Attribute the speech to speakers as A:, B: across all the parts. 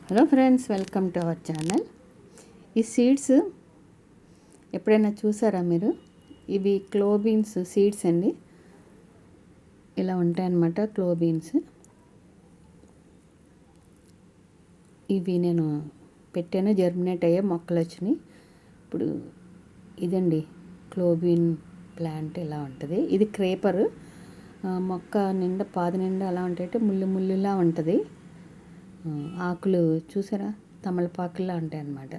A: Hello friends, welcome to our channel. ఈ seeds ఎప్పుడైనా చూసారా మీరు? ఇవి క్లో బీన్స్ సీడ్స్ అండి. ఇలా ఉంటాయన్నమాట క్లో బీన్స్. ఇవి నేను పెట్టాను, జర్మినేట్ అయ్యే మొక్కలు వచ్చినాయి. ఇప్పుడు ఇదండి క్లో బీన్ ప్లాంట్ ఇలా ఉంటుంది. ఇది క్రేపర్ మొక్క నిండా పాది నిండా అలా ఉంటాయి, ముళ్ళు ముళ్ళులా ఉంటుంది. ఆకులు చూసారా, తమలపాకుల్లా ఉంటాయి అన్నమాట.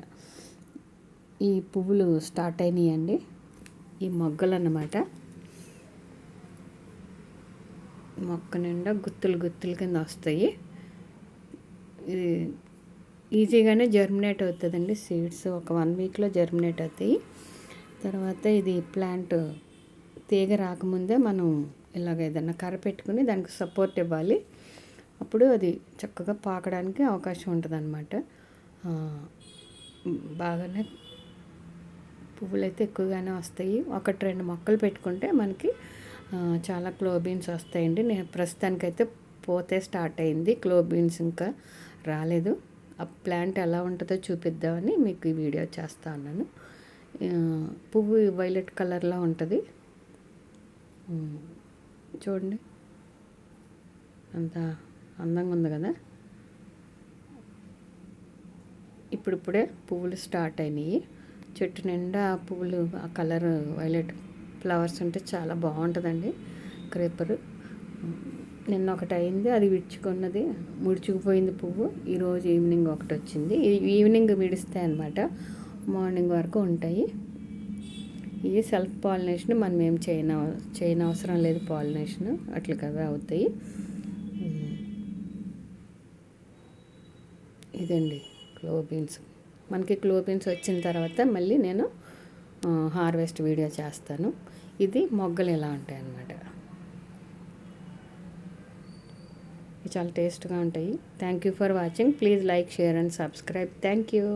A: ఈ పువ్వులు స్టార్ట్ అయినాయండి, ఈ మొగ్గలు అన్నమాట. మొక్క నిండా గుత్తులు గుత్తుల కింద వస్తాయి. ఇది ఈజీగానే జర్మినేట్ అవుతుందండి. సీడ్స్ ఒక 1 వీక్లో జర్మినేట్ అవుతాయి. తర్వాత ఇది ప్లాంట్ తీగ రాకముందే మనం ఇలాగ ఏదన్నా కర్ర పెట్టుకుని దానికి సపోర్ట్ ఇవ్వాలి. అప్పుడు అది చక్కగా పాకడానికి అవకాశం ఉంటుంది అన్నమాట. బాగానే పువ్వులు అయితే ఎక్కువగానే వస్తాయి. 1-2 మొక్కలు పెట్టుకుంటే మనకి చాలా క్లో బీన్స్ వస్తాయండి. నేను ప్రస్తుతానికైతే పోతే స్టార్ట్ అయింది, క్లో బీన్స్ ఇంకా రాలేదు. ఆ ప్లాంట్ ఎలా ఉంటుందో చూపిద్దామని మీకు ఈ వీడియో చేస్తా ఉన్నాను. పువ్వు వైలెట్ కలర్లో ఉంటుంది, చూడండి అంత అందంగా ఉంది కదా. ఇప్పుడిప్పుడే పువ్వులు స్టార్ట్ అయినాయి. చెట్టు నిండా పువ్వులు, ఆ కలర్ వైలెట్ ఫ్లవర్స్ ఉంటే చాలా బాగుంటుందండి క్రేపర్. నిన్న ఒకటి అయింది, అది విడుచుకున్నది, ముడుచుకుపోయింది పువ్వు. ఈరోజు ఈవినింగ్ ఒకటి వచ్చింది. ఈవినింగ్ విడుస్తాయి అన్నమాట, మార్నింగ్ వరకు ఉంటాయి. ఇది సెల్ఫ్ పాలినేషన్, మనం ఏం చేయనవసరం లేదు. పాలినేషన్ అట్లకవే అవుతాయి. ఇదండి క్లో బీన్స్. మనకి క్లో బీన్స్ వచ్చిన తర్వాత మళ్ళీ నేను హార్వెస్ట్ వీడియో చేస్తాను. ఇది మొగ్గలు ఇలా ఉంటాయి అన్నమాట. ఇవి చాలా టేస్ట్గా ఉంటాయి. Thank you for watching. Please like, share and subscribe. Thank you.